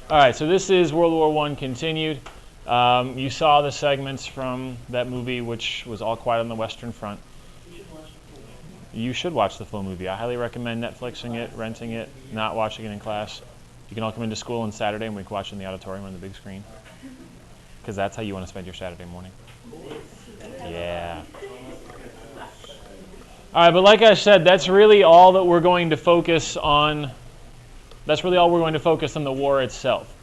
All right, so this is World War I continued. You saw the segments from that movie, which was All Quiet on the Western Front. You should watch the full movie. I highly recommend Netflixing it, renting it, not watching it in class. You can all come into school on Saturday and we can watch it in the auditorium on the big screen. Because that's how you want to spend your Saturday morning. Yeah. All right, but like I said, that's really all that we're going to focus on. That's really all we're going to focus on the war itself.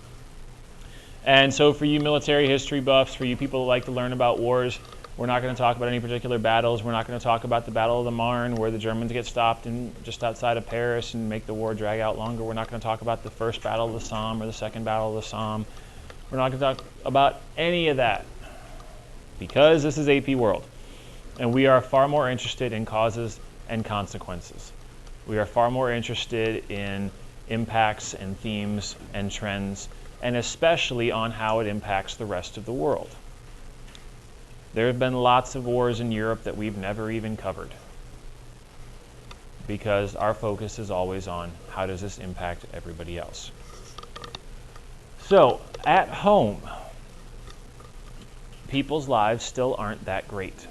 And so for you military history buffs, for you people who like to learn about wars, we're not going to talk about any particular battles. We're not going to talk about the Battle of the Marne, where the Germans get stopped just outside of Paris and make the war drag out longer. We're not going to talk about the first Battle of the Somme or the second Battle of the Somme. We're not going to talk about any of that because this is AP World. And we are far more interested in causes and consequences. We are far more interested in impacts and themes and trends, and especially on how it impacts the rest of the world. There have been lots of wars in Europe that we've never even covered because our focus is always on how does this impact everybody else. So, at home, people's lives still aren't that great.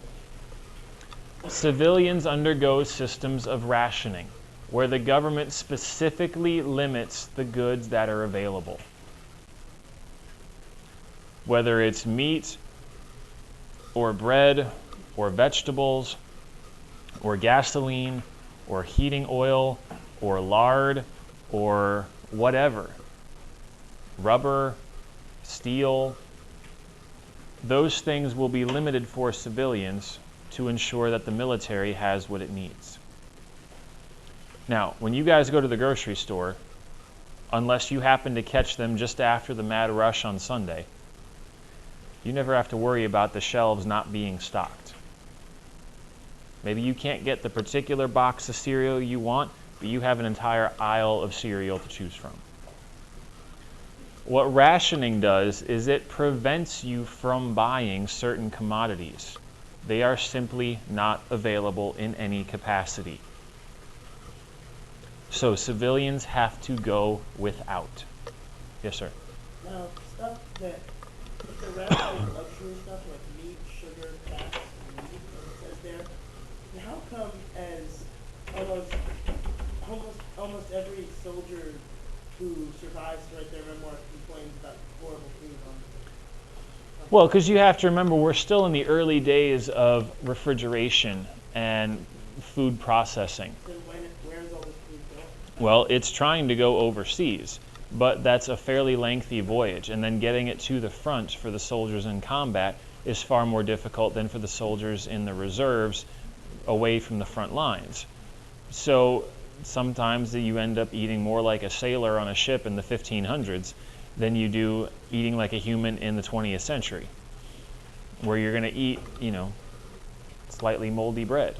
Civilians undergo systems of rationing, where the government specifically limits the goods that are available. Whether it's meat, or bread, or vegetables, or gasoline, or heating oil, or lard, or whatever. Rubber, steel, those things will be limited for civilians to ensure that the military has what it needs. Now, when you guys go to the grocery store, unless you happen to catch them just after the mad rush on Sunday, you never have to worry about the shelves not being stocked. Maybe you can't get the particular box of cereal you want, but you have an entire aisle of cereal to choose from. What rationing does is it prevents you from buying certain commodities. They are simply not available in any capacity. So civilians have to go without. Yes, sir? Now, stuff that the rationing luxury stuff like meat, sugar, fats, and meat, as it says there, how come as almost every soldier who survives to write their memoir complains about horrible food on Well, because you have to remember we're still in the early days of refrigeration and food processing. Then where's all this food going? Well, it's trying to go overseas, but that's a fairly lengthy voyage, and then getting it to the front for the soldiers in combat is far more difficult than for the soldiers in the reserves away from the front lines. So sometimes you end up eating more like a sailor on a ship in the 1500s than you do eating like a human in the 20th century, where you're going to eat, slightly moldy bread.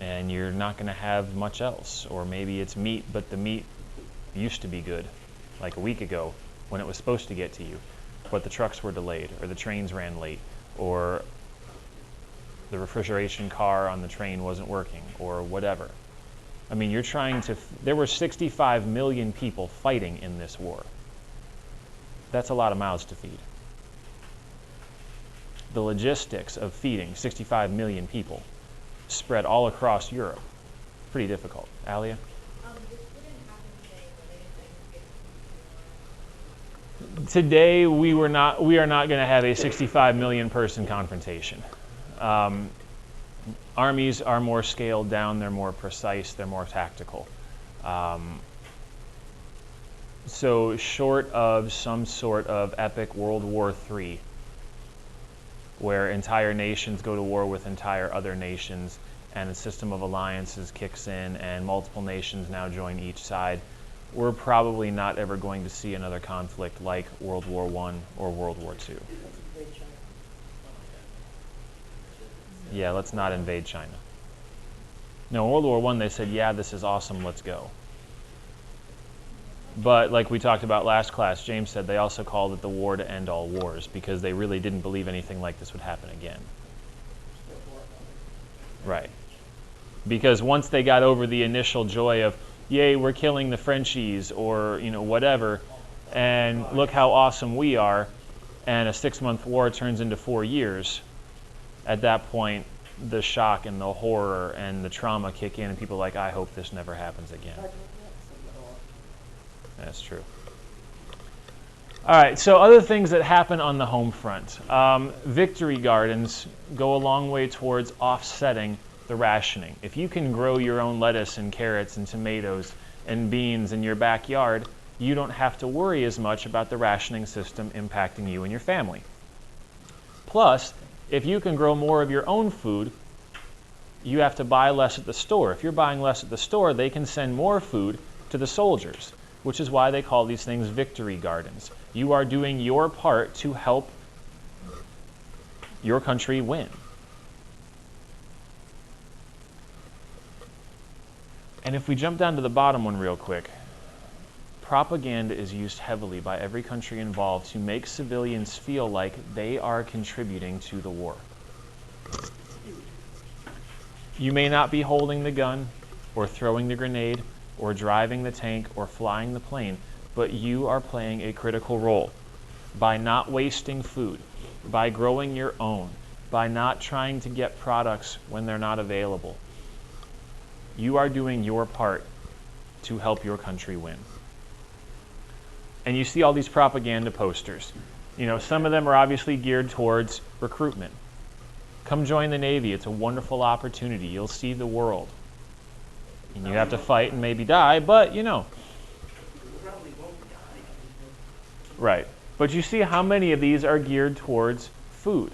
And you're not going to have much else. Or maybe it's meat, but the meat used to be good, like a week ago when it was supposed to get to you, but the trucks were delayed, or the trains ran late, or the refrigeration car on the train wasn't working, or whatever. I mean, there were 65 million people fighting in this war. That's a lot of mouths to feed. The logistics of feeding 65 million people spread all across Europe, pretty difficult. Alia? Today, we are not going to have a 65 million person confrontation. Armies are more scaled down, they're more precise, they're more tactical. So short of some sort of epic World War III, where entire nations go to war with entire other nations, and a system of alliances kicks in, and multiple nations now join each side, we're probably not ever going to see another conflict like World War I or World War II. Yeah, let's not invade China. No, in World War I, they said, yeah, this is awesome, let's go. But like we talked about last class, James said they also called it the war to end all wars because they really didn't believe anything like this would happen again. Right. Because once they got over the initial joy of, yay, we're killing the Frenchies or, whatever, and look how awesome we are, and a 6-month war turns into 4 years, at that point, the shock and the horror and the trauma kick in, and people are like, I hope this never happens again. That's true. All right, so other things that happen on the home front. Victory gardens go a long way towards offsetting the rationing. If you can grow your own lettuce and carrots and tomatoes and beans in your backyard, you don't have to worry as much about the rationing system impacting you and your family. Plus, if you can grow more of your own food, you have to buy less at the store. If you're buying less at the store, they can send more food to the soldiers, which is why they call these things victory gardens. You are doing your part to help your country win. And if we jump down to the bottom one real quick, propaganda is used heavily by every country involved to make civilians feel like they are contributing to the war. You may not be holding the gun, or throwing the grenade, or driving the tank, or flying the plane, but you are playing a critical role by not wasting food, by growing your own, by not trying to get products when they're not available. You are doing your part to help your country win. And you see all these propaganda posters. You know, some of them are obviously geared towards recruitment. Come join the Navy. It's a wonderful opportunity. You'll see the world. And you have to fight and maybe die, but you know. Right. But you see how many of these are geared towards food.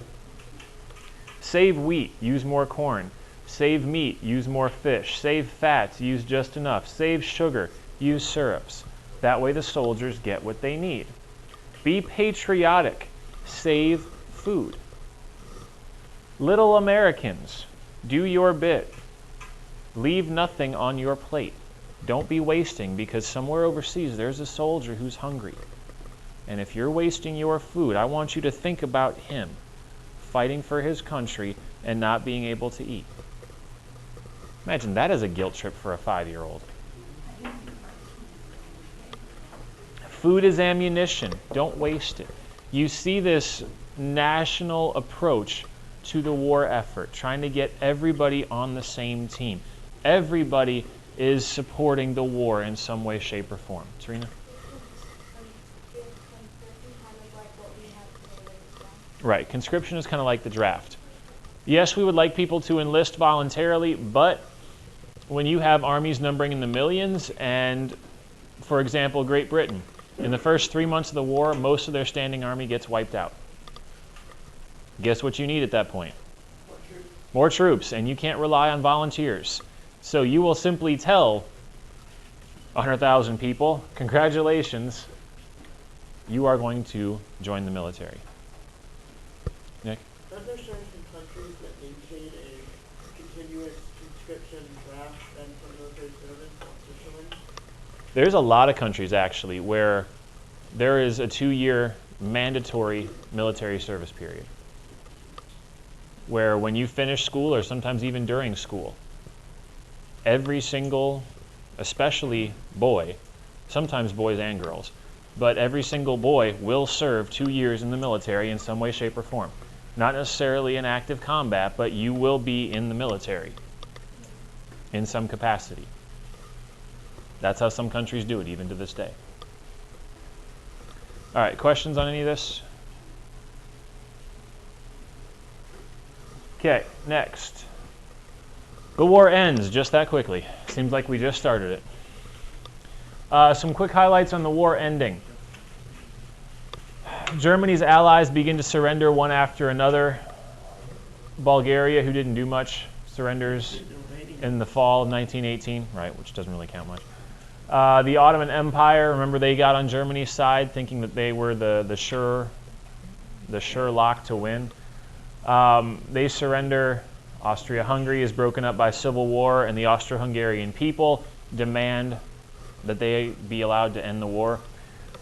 Save wheat, use more corn. Save meat, use more fish. Save fats, use just enough. Save sugar, use syrups. That way the soldiers get what they need. Be patriotic, save food. Little Americans, do your bit. Leave nothing on your plate. Don't be wasting, because somewhere overseas there's a soldier who's hungry. And if you're wasting your food, I want you to think about him fighting for his country and not being able to eat. Imagine that as a guilt trip for a 5-year-old. Food is ammunition. Don't waste it. You see this national approach to the war effort, trying to get everybody on the same team. Everybody is supporting the war in some way, shape, or form. Tarina? Right. Conscription is kind of like the draft. Yes, we would like people to enlist voluntarily, but when you have armies numbering in the millions, and, for example, Great Britain, in the first 3 months of the war, most of their standing army gets wiped out. Guess what you need at that point? More troops, and you can't rely on volunteers. So you will simply tell 100,000 people, congratulations, you are going to join the military. Nick? Are there certain countries that maintain a continuous conscription draft then for military service officially? There's a lot of countries, actually, where there is a 2-year mandatory military service period, where when you finish school, or sometimes even during school, every single, especially boy, sometimes boys and girls, but every single boy will serve 2 years in the military in some way, shape, or form. Not necessarily in active combat, but you will be in the military in some capacity. That's how some countries do it, even to this day. All right, questions on any of this? Okay, next. The war ends just that quickly. Seems like we just started it. Some quick highlights on the war ending. Germany's allies begin to surrender one after another. Bulgaria, who didn't do much, surrenders in the fall of 1918, right, which doesn't really count much. The Ottoman Empire, remember they got on Germany's side thinking that they were the sure lock to win. They surrender. Austria-Hungary is broken up by civil war, and the Austro-Hungarian people demand that they be allowed to end the war.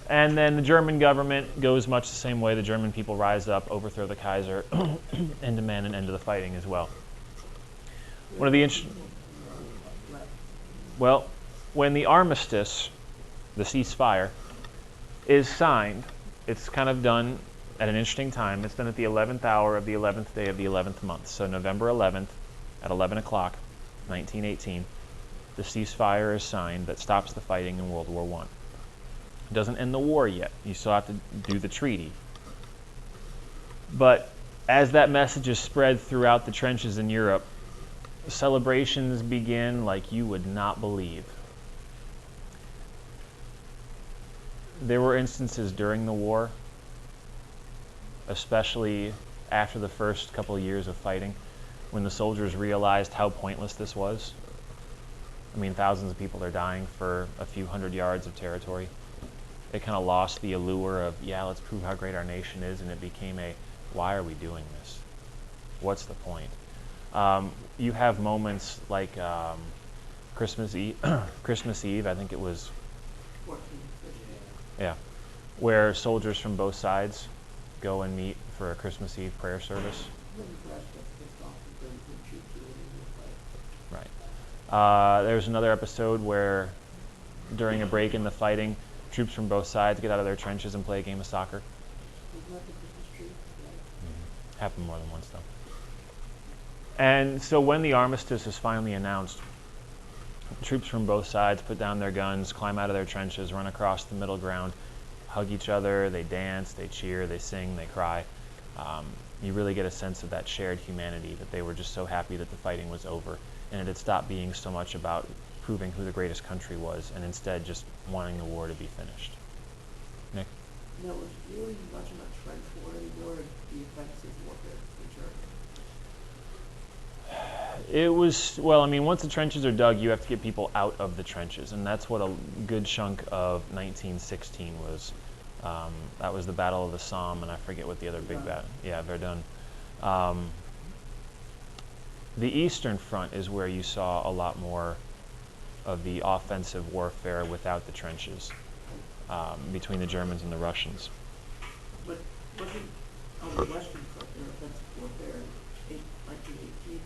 And then the German government goes much the same way. The German people rise up, overthrow the Kaiser, and demand an end to the fighting as well. One of the well, when the armistice, the ceasefire, is signed. It's kind of done at an interesting time. It's done at the 11th hour of the 11th day of the 11th month. So November 11th at 11 o'clock, 1918, the ceasefire is signed that stops the fighting in World War I. It doesn't end the war yet. You still have to do the treaty. But as that message is spread throughout the trenches in Europe, celebrations begin like you would not believe. There were instances during the war, especially after the first couple of years of fighting, when the soldiers realized how pointless this was. I mean, thousands of people are dying for a few hundred yards of territory. It kind of lost the allure of, yeah, let's prove how great our nation is, and it became a, why are we doing this? What's the point? You have moments like Christmas Eve, I think it was, yeah, where soldiers from both sides go and meet for a Christmas Eve prayer service. Right. There's another episode where during a break in the fighting, troops from both sides get out of their trenches and play a game of soccer. Happened more than once, though. And so when the armistice is finally announced, troops from both sides put down their guns, climb out of their trenches, run across the middle ground, hug each other, they dance, they cheer, they sing, they cry. You really get a sense of that shared humanity, that they were just so happy that the fighting was over, and it had stopped being so much about proving who the greatest country was, and instead just wanting the war to be finished. Nick? No, was really much of a trench war anymore, the offensive warfare feature? It was, well, I mean, once the trenches are dug, you have to get people out of the trenches, and that's what a good chunk of 1916 was. That was the Battle of the Somme, and I forget what the other big battle. Yeah, Verdun. The Eastern Front is where you saw a lot more of the offensive warfare without the trenches between the Germans and the Russians. But wasn't on the Western Front there offensive warfare in 1918?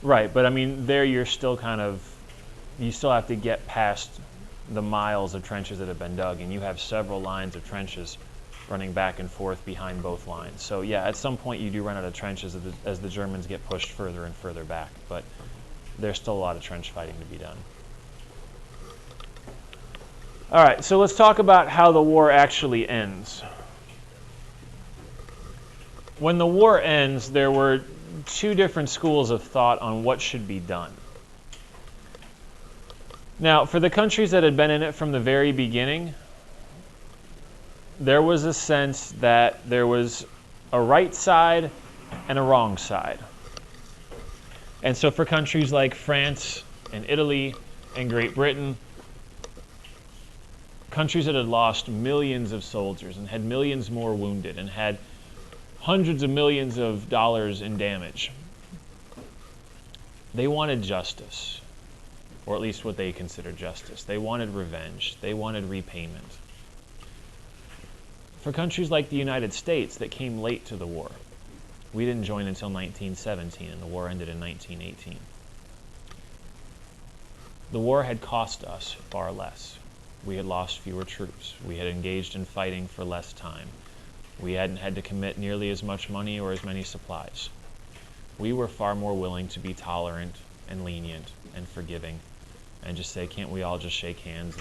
Right, but I mean, there you're still kind of, you still have to get past the miles of trenches that have been dug, and you have several lines of trenches running back and forth behind both lines. So yeah, at some point you do run out of trenches as the Germans get pushed further and further back, but there's still a lot of trench fighting to be done. All right, so let's talk about how the war actually ends. When the war ends, there were two different schools of thought on what should be done. Now, for the countries that had been in it from the very beginning, there was a sense that there was a right side and a wrong side. And so for countries like France and Italy and Great Britain, countries that had lost millions of soldiers and had millions more wounded and had hundreds of millions of dollars in damage, they wanted justice, or at least what they considered justice. They wanted revenge. They wanted repayment. For countries like the United States that came late to the war, we didn't join until 1917, and the war ended in 1918. The war had cost us far less. We had lost fewer troops. We had engaged in fighting for less time. We hadn't had to commit nearly as much money or as many supplies. We were far more willing to be tolerant and lenient and forgiving and just say, can't we all just shake hands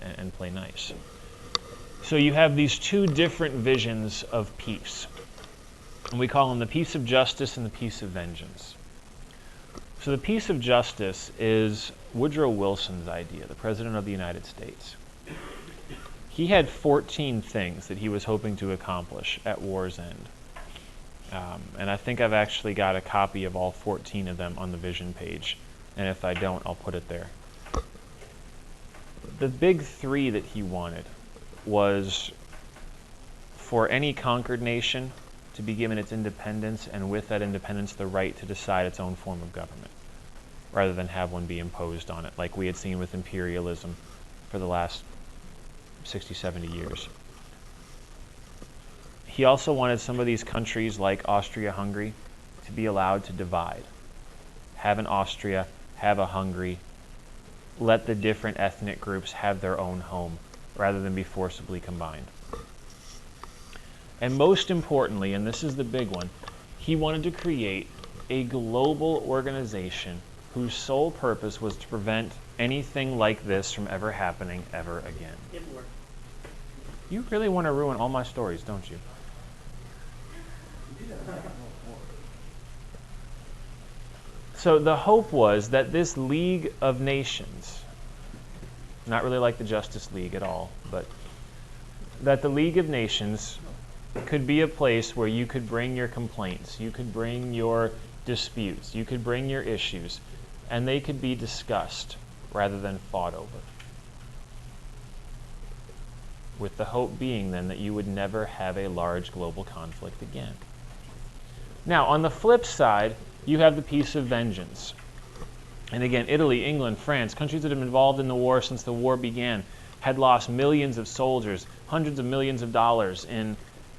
and play nice? So you have these two different visions of peace. And we call them the peace of justice and the peace of vengeance. So the peace of justice is Woodrow Wilson's idea, the President of the United States. He had 14 things that he was hoping to accomplish at war's end. And I think I've actually got a copy of all 14 of them on the vision page. And if I don't, I'll put it there. The big three that he wanted was for any conquered nation to be given its independence, and with that independence, the right to decide its own form of government, rather than have one be imposed on it, like we had seen with imperialism for the last 60, 70 years. He also wanted some of these countries, like Austria-Hungary, to be allowed to divide. Have an Austria, have a Hungary, let the different ethnic groups have their own home, rather than be forcibly combined. And most importantly, and this is the big one, he wanted to create a global organization whose sole purpose was to prevent anything like this from ever happening ever again. You really want to ruin all my stories, don't you? So the hope was that this League of Nations, not really like the Justice League at all, but that the League of Nations could be a place where you could bring your complaints, you could bring your disputes, you could bring your issues, and they could be discussed rather than fought over. With the hope being then that you would never have a large global conflict again. Now, on the flip side, you have the Peace of Vengeance. And again, Italy, England, France, countries that have been involved in the war since the war began, had lost millions of soldiers, hundreds of millions of dollars in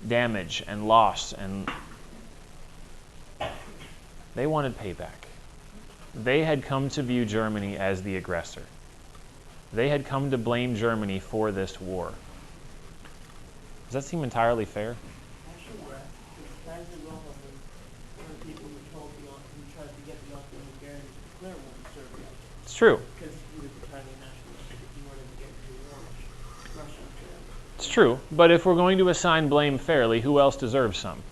damage and loss, and they wanted payback. They had come to view Germany as the aggressor. They had come to blame Germany for this war. Does that seem entirely fair? Actually, yeah. Because Kaiser Wilhelm was one of the people who tried to get the Austro-Hungarians to declare war on Serbia. It's true. Because he was entirely nationalistic. He wanted to get into war with Russia. It's true. But if we're going to assign blame fairly, who else deserves some?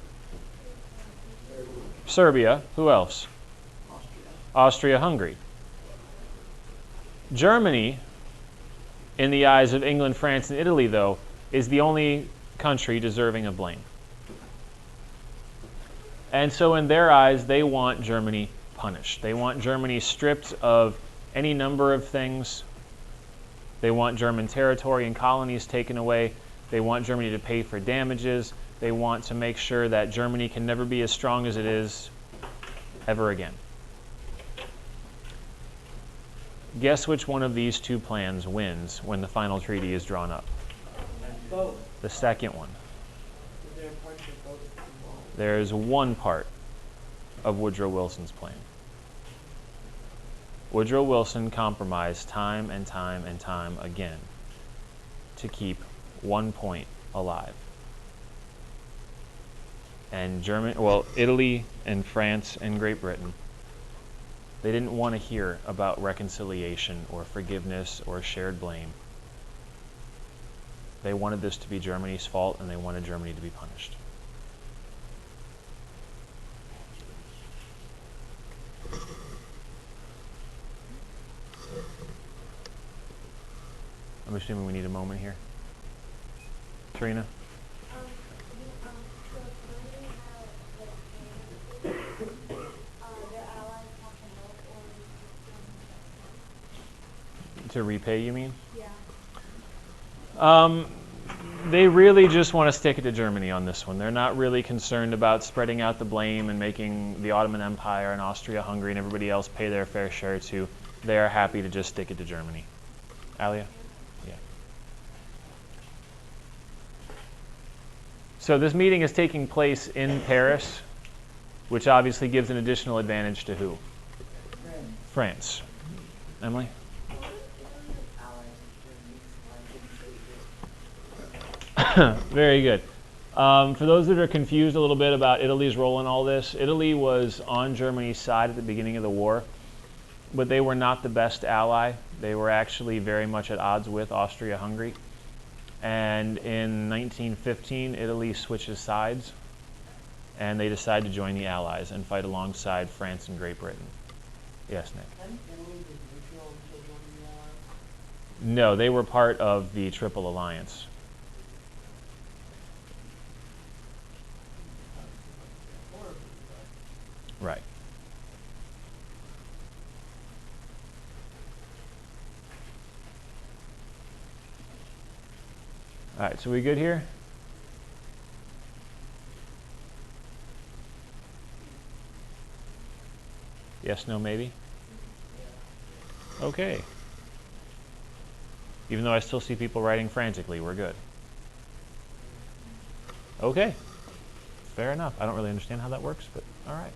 Serbia. Who else? Austria-Hungary. Germany, in the eyes of England, France, and Italy, though, is the only country deserving of blame. And so in their eyes, they want Germany punished. They want Germany stripped of any number of things. They want German territory and colonies taken away. They want Germany to pay for damages. They want to make sure that Germany can never be as strong as it is ever again. Guess which one of these two plans wins when the final treaty is drawn up? Both. The second one. Is there a part of both involved? There's one part of Woodrow Wilson's plan. Woodrow Wilson compromised time and time and time again to keep one point alive. And Italy and France and Great Britain, they didn't want to hear about reconciliation or forgiveness or shared blame. They wanted this to be Germany's fault, and they wanted Germany to be punished. I'm assuming we need a moment here. Trina? To repay, you mean? Yeah. They really just want to stick it to Germany on this one. They're not really concerned about spreading out the blame and making the Ottoman Empire and Austria-Hungary and everybody else pay their fair share too. They are happy to just stick it to Germany. Alia? Yeah. So this meeting is taking place in Paris, which obviously gives an additional advantage to who? France. Emily? Very good. For those that are confused a little bit about Italy's role in all this, Italy was on Germany's side at the beginning of the war, but they were not the best ally. They were actually very much at odds with Austria-Hungary. And in 1915, Italy switches sides, and they decide to join the Allies and fight alongside France and Great Britain. Yes, Nick? Hadn't Italy been neutral until joining the Allies? No, they were part of the Triple Alliance. Right. All right, so we good here? Yes, no, maybe? Okay. Even though I still see people writing frantically, we're good. Okay. Fair enough. I don't really understand how that works, but all right.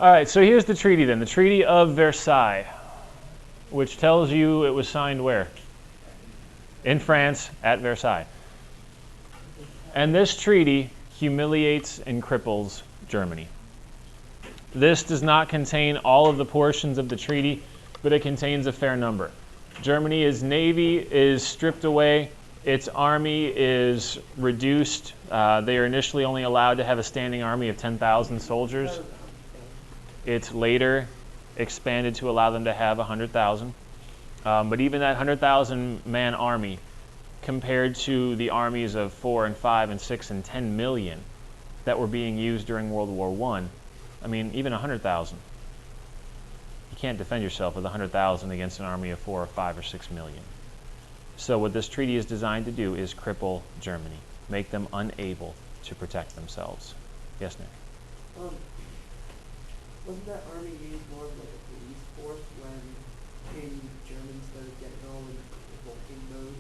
All right, so here's the treaty then. The Treaty of Versailles, which tells you it was signed where? in France at Versailles. And this treaty humiliates and cripples Germany. This does not contain all of the portions of the treaty, but it contains a fair number. Germany's navy is stripped away. Its army is reduced. They are initially only allowed to have a standing army of 10,000 soldiers. It's later expanded to allow them to have 100,000. But even that 100,000 man army, compared to the armies of 4 and 5 and 6 and 10 million that were being used during World War I mean, even 100,000. You can't defend yourself with 100,000 against an army of 4 or 5 or 6 million. So what this treaty is designed to do is cripple Germany, make them unable to protect themselves. Yes, Nick? Wasn't that army used more of like a police force when Germans started getting all in revolting mode?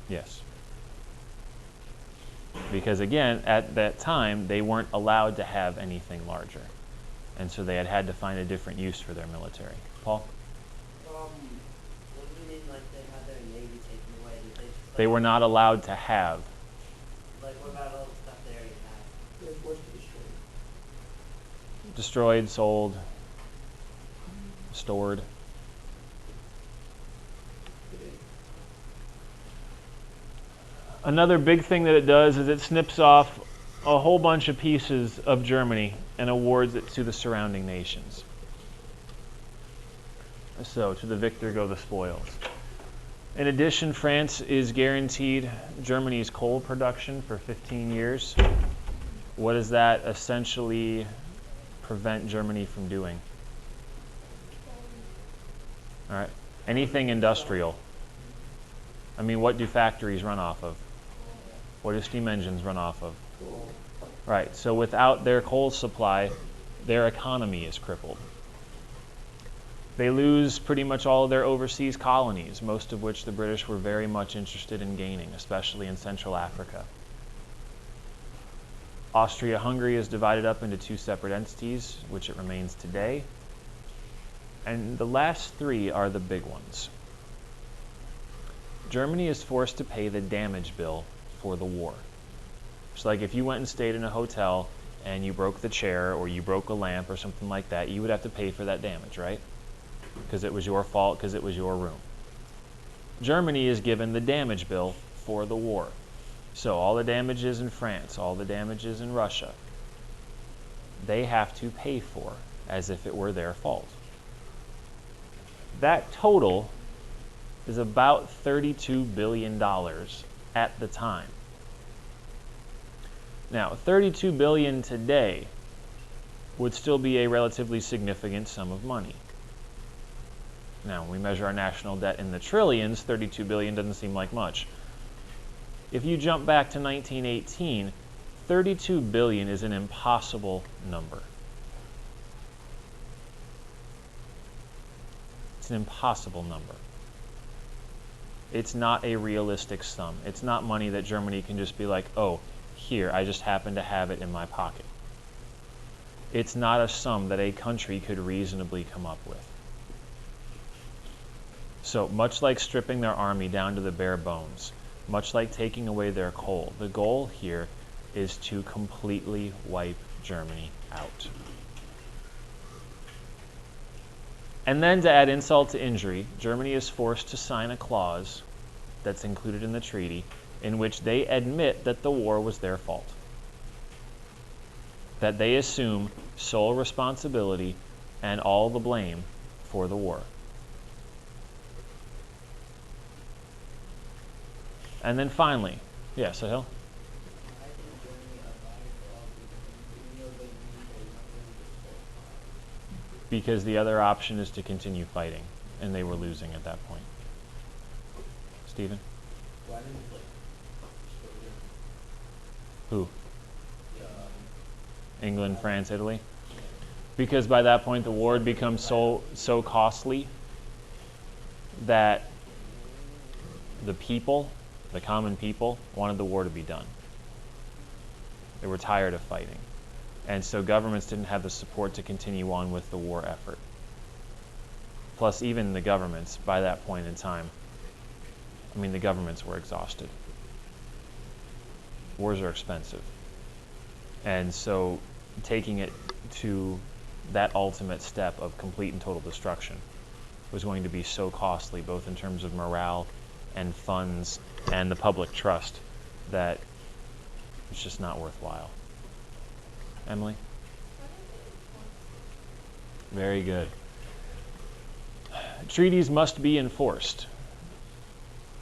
Yes. Because again, at that time, they weren't allowed to have anything larger. And so they had to find a different use for their military. Paul? What do you mean, like, they had their navy taken away? Did they just, They were not allowed to have. like, what about all the stuff they already had? They were forced to destroy. Destroyed, sold, stored. Another big thing that it does is it snips off a whole bunch of pieces of Germany and awards it to the surrounding nations. So, to the victor go the spoils. In addition, France is guaranteed Germany's coal production for 15 years. What does that essentially prevent Germany from doing? All right. Anything industrial. I mean, what do factories run off of? What do steam engines run off of? Right. So without their coal supply, their economy is crippled. They lose pretty much all of their overseas colonies, most of which the British were very much interested in gaining, especially in Central Africa. Austria-Hungary is divided up into 2 separate entities, which it remains today. And the last 3 are the big ones. Germany is forced to pay the damage bill for the war. So like if you went and stayed in a hotel and you broke the chair or you broke a lamp or something like that, you would have to pay for that damage, right? Because it was your fault, because it was your room. Germany is given the damage bill for the war. So all the damages in France, all the damages in Russia, they have to pay for as if it were their fault. That total is about $32 billion at the time. Now, $32 billion today would still be a relatively significant sum of money. Now, when we measure our national debt in the trillions, $32 billion doesn't seem like much. If you jump back to 1918, $32 billion is an impossible number. It's an impossible number. It's not a realistic sum. It's not money that Germany can just be like, oh, here, I just happen to have it in my pocket. It's not a sum that a country could reasonably come up with. So much like stripping their army down to the bare bones, much like taking away their coal, the goal here is to completely wipe Germany out. And then to add insult to injury, Germany is forced to sign a clause that's included in the treaty in which they admit that the war was their fault. That they assume sole responsibility and all the blame for the war. And then finally, yeah, Sahil? Because the other option is to continue fighting, and they were losing at that point. Stephen? Who? England, France, Italy? Because by that point the war had become so costly that the people, the common people, wanted the war to be done. They were tired of fighting. And so governments didn't have the support to continue on with the war effort. Plus, even the governments, by that point in time, I mean, the governments were exhausted. Wars are expensive. And so taking it to that ultimate step of complete and total destruction was going to be so costly, both in terms of morale and funds and the public trust, that it's just not worthwhile. Emily? Very good. Treaties must be enforced.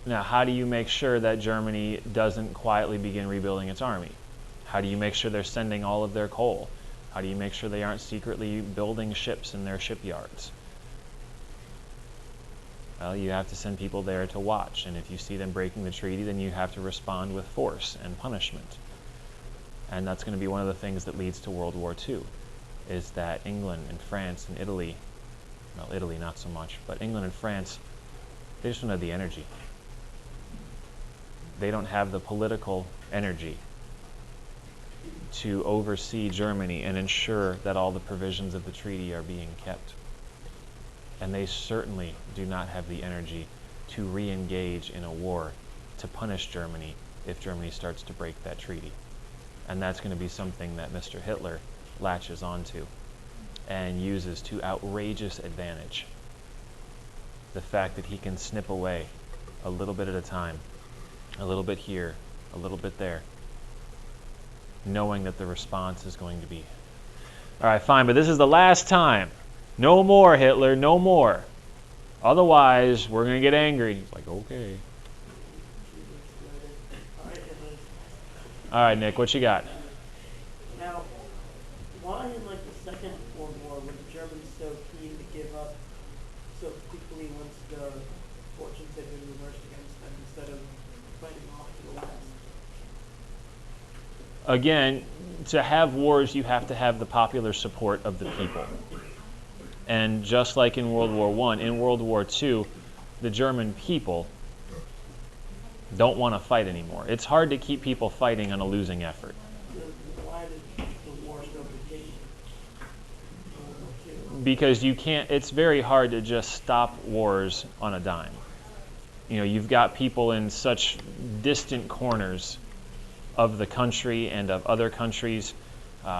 Now, how do you make sure that Germany doesn't quietly begin rebuilding its army? How do you make sure they're sending all of their coal? How do you make sure they aren't secretly building ships in their shipyards? Well, you have to send people there to watch, and if you see them breaking the treaty, then you have to respond with force and punishment. And that's going to be one of the things that leads to World War II, is that England and France and Italy, well, Italy not so much, but England and France, they just don't have the energy. They don't have the political energy to oversee Germany and ensure that all the provisions of the treaty are being kept. And they certainly do not have the energy to re-engage in a war to punish Germany if Germany starts to break that treaty. And that's going to be something that Mr. Hitler latches onto and uses to outrageous advantage. The fact that he can snip away a little bit at a time, a little bit here, a little bit there, knowing that the response is going to be, all right, fine, but this is the last time. No more, Hitler, no more. Otherwise, we're going to get angry. He's like, okay. All right, Nick, what you got? Now, why in like the Second World War were the Germans so keen to give up so quickly once the fortunes had been reversed against them instead of fighting off to the last? Again, to have wars, you have to have the popular support of the people. And just like in World War I, in World War II, the German people don't want to fight anymore. It's hard to keep people fighting on a losing effort. Why did the war still continue? Because you can't, it's very hard to just stop wars on a dime. You know, you've got people in such distant corners of the country and of other countries.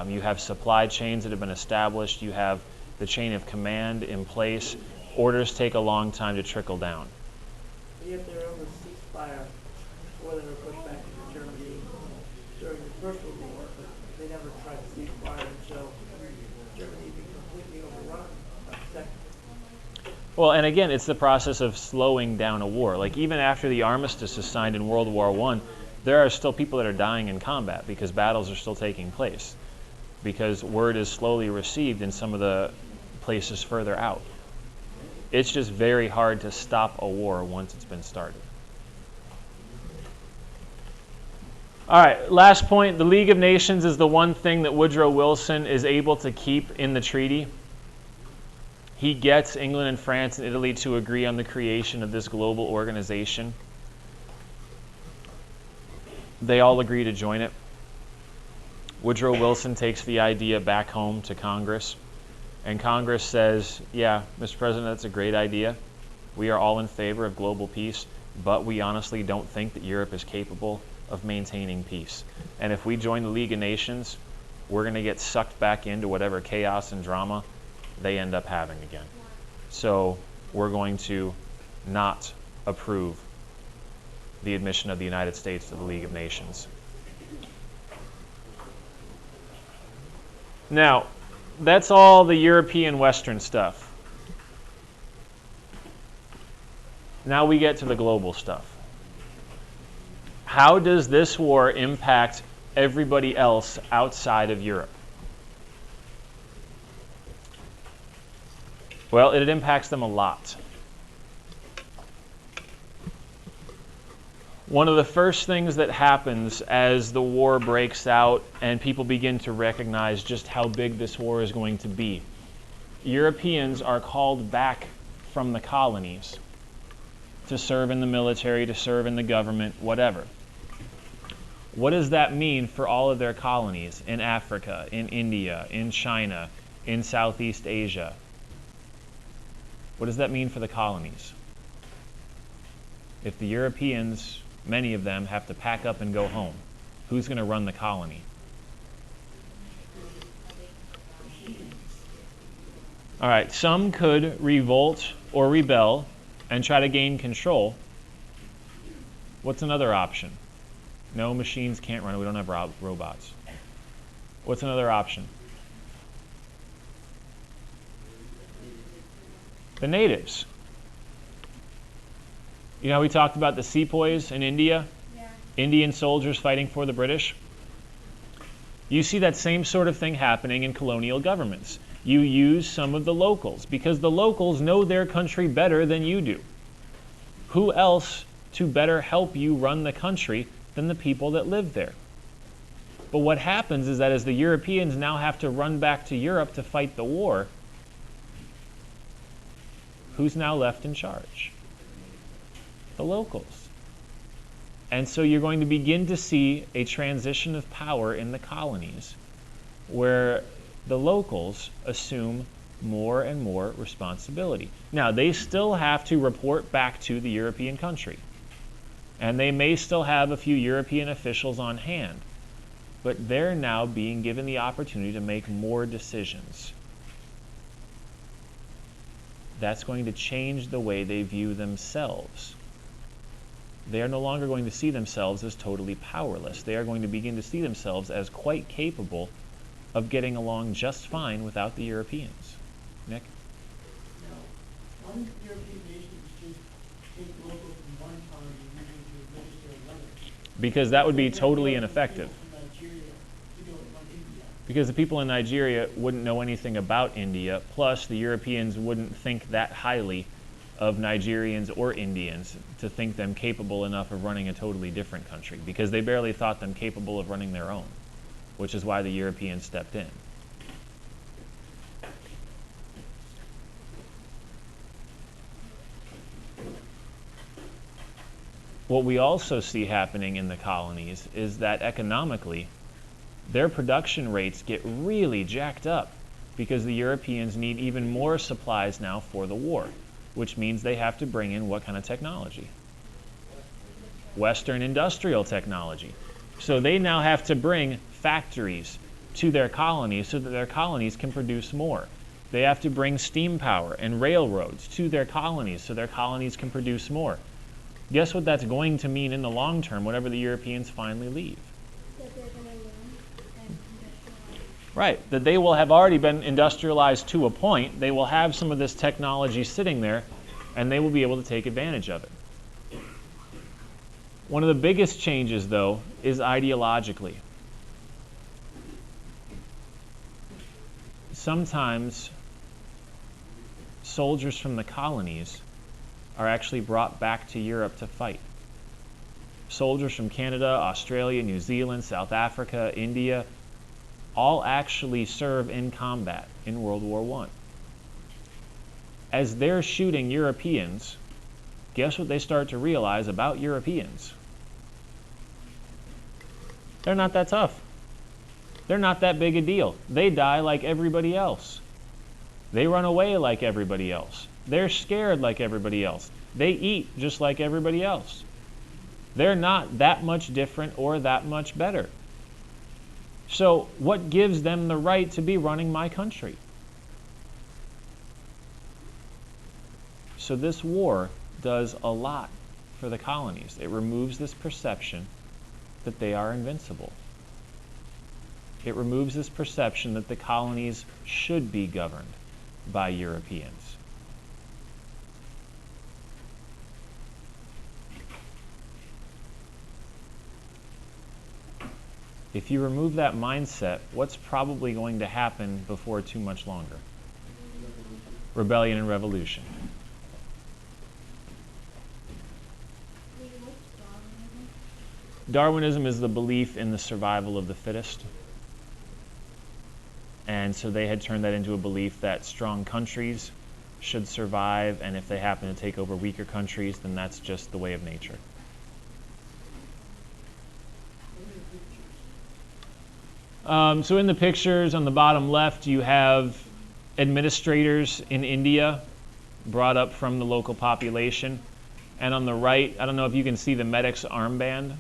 You have supply chains that have been established. You have the chain of command in place. Orders take a long time to trickle down. Yet they were able to ceasefire before they were pushed back into Germany during the First World War, but they never tried to ceasefire until Germany became completely overrun by the Second. Well, and again, it's the process of slowing down a war. Like even after the armistice is signed in World War I, there are still people that are dying in combat because battles are still taking place, because word is slowly received in some of the places further out. It's just very hard to stop a war once it's been started. All right, last point. The League of Nations is the one thing that Woodrow Wilson is able to keep in the treaty. He gets England and France and Italy to agree on the creation of this global organization. They all agree to join it. Woodrow Wilson takes the idea back home to Congress, and Congress says, yeah, Mr. President, that's a great idea. We are all in favor of global peace, but we honestly don't think that Europe is capable of maintaining peace. And if we join the League of Nations, we're going to get sucked back into whatever chaos and drama they end up having again. So we're going to not approve the admission of the United States to the League of Nations. Now, that's all the European Western stuff. Now we get to the global stuff. How does this war impact everybody else outside of Europe? Well, it impacts them a lot. One of the first things that happens as the war breaks out and people begin to recognize just how big this war is going to be, Europeans are called back from the colonies to serve in the military, to serve in the government, whatever. What does that mean for all of their colonies in Africa, in India, in China, in Southeast Asia? What does that mean for the colonies? If the Europeans, many of them, have to pack up and go home, who's going to run the colony? All right, some could revolt or rebel and try to gain control. What's another option? No, machines can't run it. We don't have robots. What's another option? The natives. You know, we talked about the sepoys in India, yeah. Indian soldiers fighting for the British. You see that same sort of thing happening in colonial governments. You use some of the locals because the locals know their country better than you do. Who else to better help you run the country than the people that live there? But what happens is that as the Europeans now have to run back to Europe to fight the war, who's now left in charge? The locals. And so you're going to begin to see a transition of power in the colonies where the locals assume more and more responsibility. Now, they still have to report back to the European country. And they may still have a few European officials on hand. But they're now being given the opportunity to make more decisions. That's going to change the way they view themselves. They are no longer going to see themselves as totally powerless. They are going to begin to see themselves as quite capable of getting along just fine without the Europeans. Nick? No. Why don't European nations just take locals from one colony and move them to administer another? Because that would be totally ineffective. Because the people in Nigeria wouldn't know anything about India, plus the Europeans wouldn't think that highly of Nigerians or Indians to think them capable enough of running a totally different country, because they barely thought them capable of running their own, which is why the Europeans stepped in. What we also see happening in the colonies is that economically, their production rates get really jacked up because the Europeans need even more supplies now for the war, which means they have to bring in what kind of technology? Western industrial technology. So they now have to bring factories to their colonies so that their colonies can produce more. They have to bring steam power and railroads to their colonies so their colonies can produce more. Guess what that's going to mean in the long term whenever the Europeans finally leave? Right, that they will have already been industrialized to a point. They will have some of this technology sitting there, and they will be able to take advantage of it. One of the biggest changes, though, is ideologically. Sometimes soldiers from the colonies are actually brought back to Europe to fight. Soldiers from Canada, Australia, New Zealand, South Africa, India, all actually serve in combat in World War I. As they're shooting Europeans, guess what they start to realize about Europeans? They're not that tough. They're not that big a deal. They die like everybody else. They run away like everybody else. They're scared like everybody else. They eat just like everybody else. They're not that much different or that much better. So what gives them the right to be running my country? So this war does a lot for the colonies. It removes this perception that they are invincible. It removes this perception that the colonies should be governed by Europeans. If you remove that mindset, what's probably going to happen before too much longer? Rebellion and revolution. Darwinism is the belief in the survival of the fittest. And so they had turned that into a belief that strong countries should survive, and if they happen to take over weaker countries, then that's just the way of nature. So in the pictures on the bottom left, you have administrators in India brought up from the local population. And on the right, I don't know if you can see the medic's armband.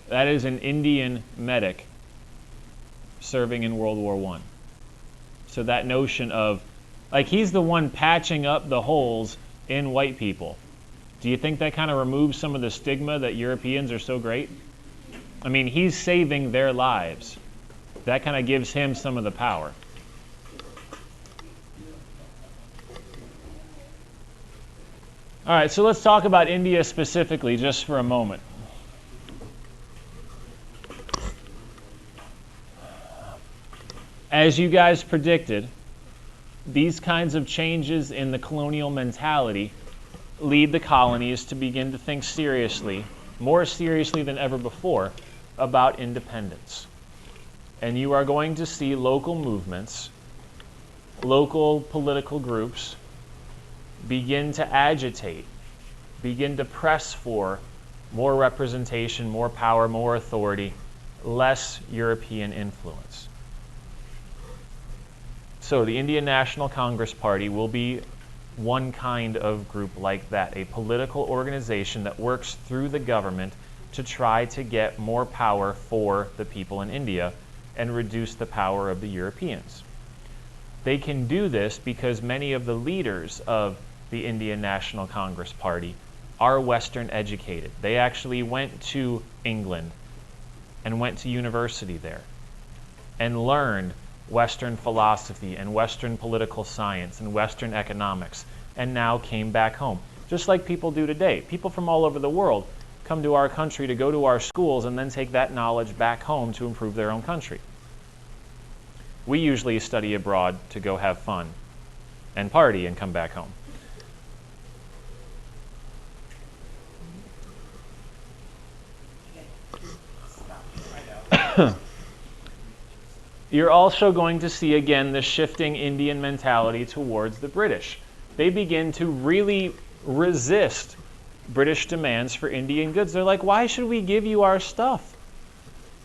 That is an Indian medic serving in World War I. So that notion of, like, he's the one patching up the holes in white people. Do you think that kind of removes some of the stigma that Europeans are so great? I mean, he's saving their lives. That kind of gives him some of the power. All right, so let's talk about India specifically just for a moment. As you guys predicted, these kinds of changes in the colonial mentality lead the colonies to begin to think seriously, more seriously than ever before, about independence. And you are going to see local movements, local political groups begin to agitate, begin to press for more representation, more power, more authority, less European influence. So the Indian National Congress Party will be one kind of group like that, a political organization that works through the government to try to get more power for the people in India and reduce the power of the Europeans. They can do this because many of the leaders of the Indian National Congress Party are Western educated. They actually went to England and went to university there and learned Western philosophy and Western political science and Western economics, and now came back home. Just like people do today. People from all over the world come to our country to go to our schools and then take that knowledge back home to improve their own country. We usually study abroad to go have fun and party and come back home. You're also going to see again the shifting Indian mentality towards the British. They begin to really resist British demands for Indian goods. They're like, why should we give you our stuff?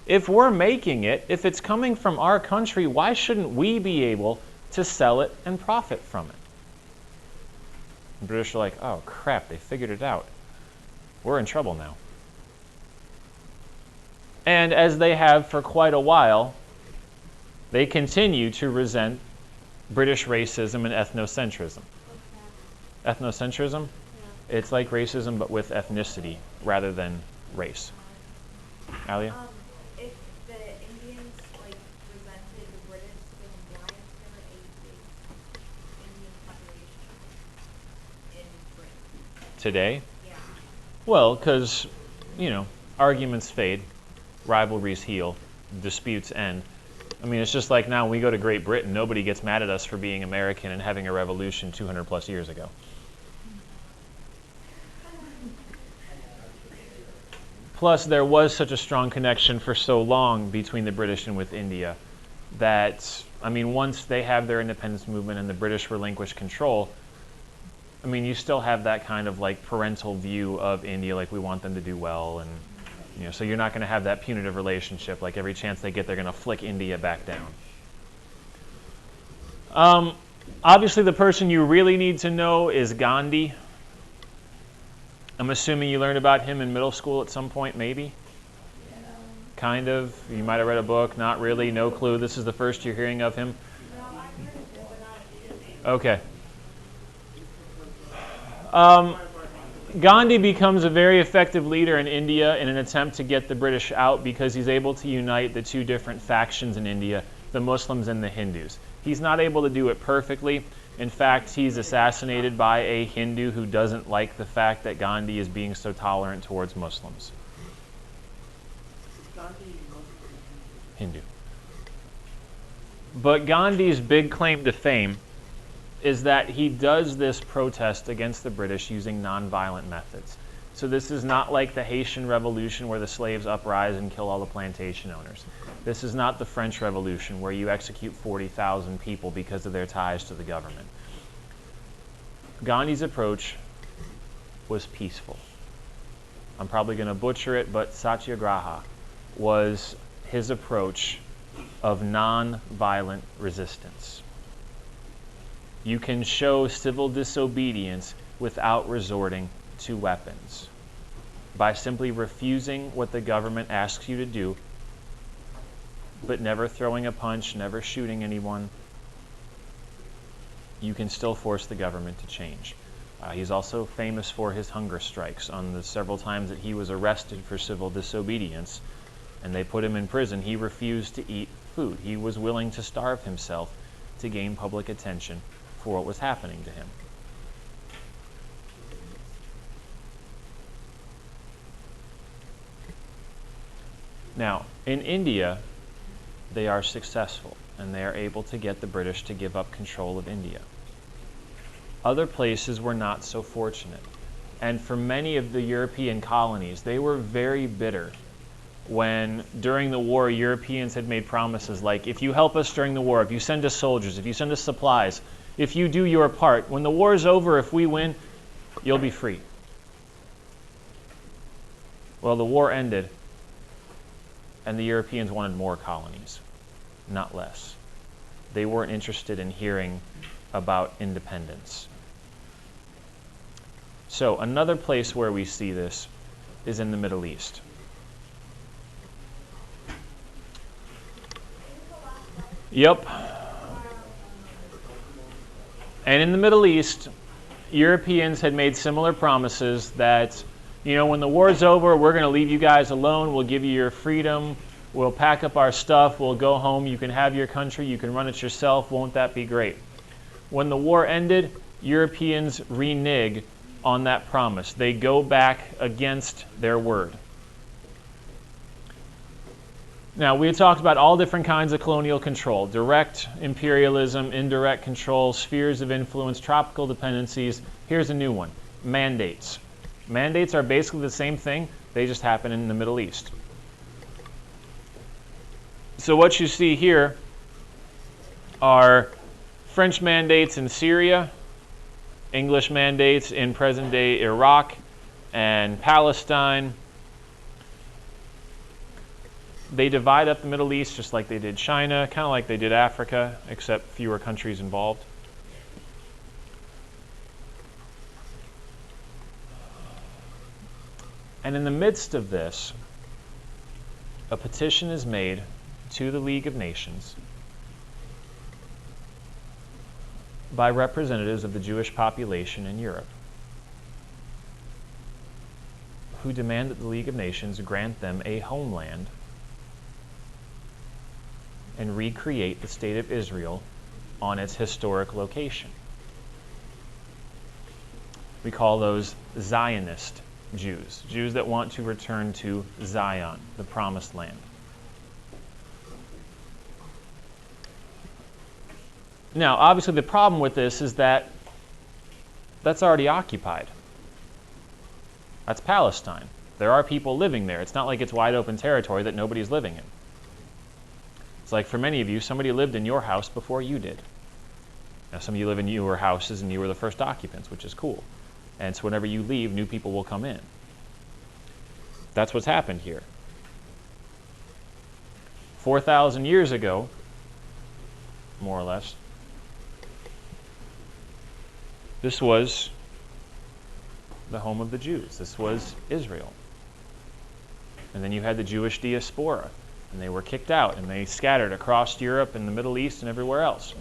If we're making it, if it's coming from our country, why shouldn't we be able to sell it and profit from it? The British are like, oh crap, they figured it out. We're in trouble now. And as they have for quite a while, they continue to resent British racism and ethnocentrism. Ethnocentrism? Yeah. It's like racism but with ethnicity rather than race. Alia? If the Indians resented the British, then why is there a big Indian population in Britain? Today? Yeah. Well, because, arguments fade, rivalries heal, disputes end. I mean, it's just like now when we go to Great Britain, nobody gets mad at us for being American and having a revolution 200 plus years ago. Plus, there was such a strong connection for so long between the British and with India that, once they have their independence movement and the British relinquish control, you still have that kind of parental view of India, we want them to do well, and so you're not going to have that punitive relationship. Every chance they get, they're going to flick India back down. Obviously, the person you really need to know is Gandhi. I'm assuming you learned about him in middle school at some point, maybe? Kind of. You might have read a book. Not really. No clue. This is the first you're hearing of him? Okay. Gandhi becomes a very effective leader in India in an attempt to get the British out because he's able to unite the two different factions in India, the Muslims and the Hindus. He's not able to do it perfectly. In fact, he's assassinated by a Hindu who doesn't like the fact that Gandhi is being so tolerant towards Muslims. Hindu. But Gandhi's big claim to fame is that he does this protest against the British using nonviolent methods. So this is not like the Haitian Revolution where the slaves uprise and kill all the plantation owners. This is not the French Revolution where you execute 40,000 people because of their ties to the government. Gandhi's approach was peaceful. I'm probably going to butcher it, but satyagraha was his approach of non-violent resistance. You can show civil disobedience without resorting to weapons. By simply refusing what the government asks you to do, but never throwing a punch, never shooting anyone, you can still force the government to change. He's also famous for his hunger strikes. On the several times that he was arrested for civil disobedience and they put him in prison, he refused to eat food. He was willing to starve himself to gain public attention for what was happening to him. Now, in India, they are successful, and they are able to get the British to give up control of India. Other places were not so fortunate. And for many of the European colonies, they were very bitter when, during the war, Europeans had made promises like, if you help us during the war, if you send us soldiers, if you send us supplies, if you do your part, when the war is over, if we win, you'll be free. Well, the war ended, and the Europeans wanted more colonies, not less. They weren't interested in hearing about independence. So another place where we see this is in the Middle East. Yep. And in the Middle East, Europeans had made similar promises that, you know, when the war's over, we're going to leave you guys alone. We'll give you your freedom. We'll pack up our stuff. We'll go home. You can have your country. You can run it yourself. Won't that be great? When the war ended, Europeans renege on that promise. They go back against their word. Now, we had talked about all different kinds of colonial control: direct imperialism, indirect control, spheres of influence, tropical dependencies. Here's a new one: mandates. Mandates are basically the same thing, they just happen in the Middle East. So what you see here are French mandates in Syria, English mandates in present-day Iraq and Palestine. They divide up the Middle East just like they did China, kind of like they did Africa, except fewer countries involved. And in the midst of this, a petition is made to the League of Nations by representatives of the Jewish population in Europe, who demand that the League of Nations grant them a homeland and recreate the state of Israel on its historic location. We call those Zionist Jews, Jews that want to return to Zion, the promised land. Now, obviously the problem with this is that that's already occupied. That's Palestine. There are people living there. It's not like it's wide open territory that nobody's living in. It's like for many of you, somebody lived in your house before you did. Now, some of you live in newer houses and you were the first occupants, which is cool. And so whenever you leave, new people will come in. That's what's happened here. 4,000 years ago, more or less, this was the home of the Jews. This was Israel. And then you had the Jewish diaspora, and they were kicked out, and they scattered across Europe and the Middle East and everywhere else.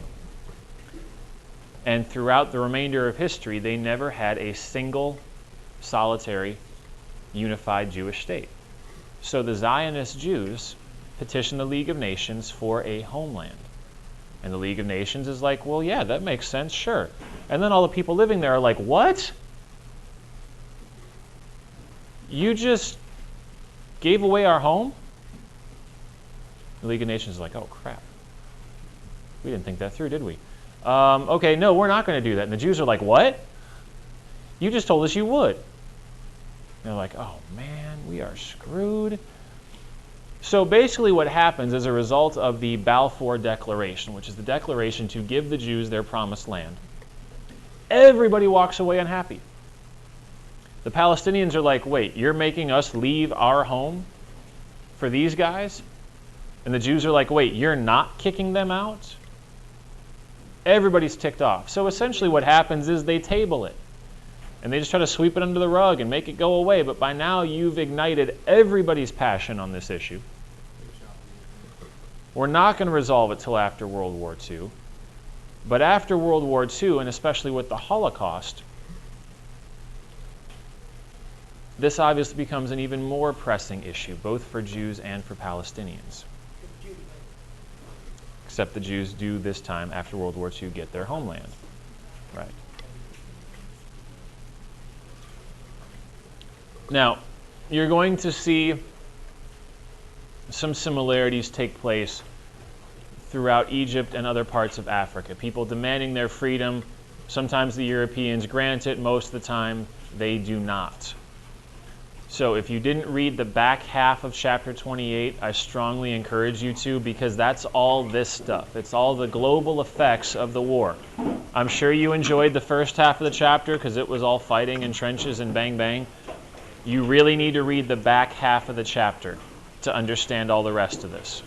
And throughout the remainder of history, they never had a single, solitary, unified Jewish state. So the Zionist Jews petitioned the League of Nations for a homeland. And the League of Nations is like, well, yeah, that makes sense, sure. And then all the people living there are like, what? You just gave away our home? The League of Nations is like, oh, crap. We didn't think that through, did we? Okay, no, we're not going to do that. And the Jews are like, what? You just told us you would. And they're like, oh, man, we are screwed. So basically what happens as a result of the Balfour Declaration, which is the declaration to give the Jews their promised land, everybody walks away unhappy. The Palestinians are like, wait, you're making us leave our home for these guys? And the Jews are like, wait, you're not kicking them out? Everybody's ticked off. So essentially what happens is they table it. And they just try to sweep it under the rug and make it go away. But by now, you've ignited everybody's passion on this issue. We're not going to resolve it till after World War II. But after World War II, and especially with the Holocaust, this obviously becomes an even more pressing issue, both for Jews and for Palestinians. Except the Jews do this time, after World War II, get their homeland. Right. Now, you're going to see some similarities take place throughout Egypt and other parts of Africa. People demanding their freedom. Sometimes the Europeans grant it. Most of the time, they do not. So if you didn't read the back half of chapter 28, I strongly encourage you to, because that's all this stuff. It's all the global effects of the war. I'm sure you enjoyed the first half of the chapter because it was all fighting and trenches and bang bang. You really need to read the back half of the chapter to understand all the rest of this.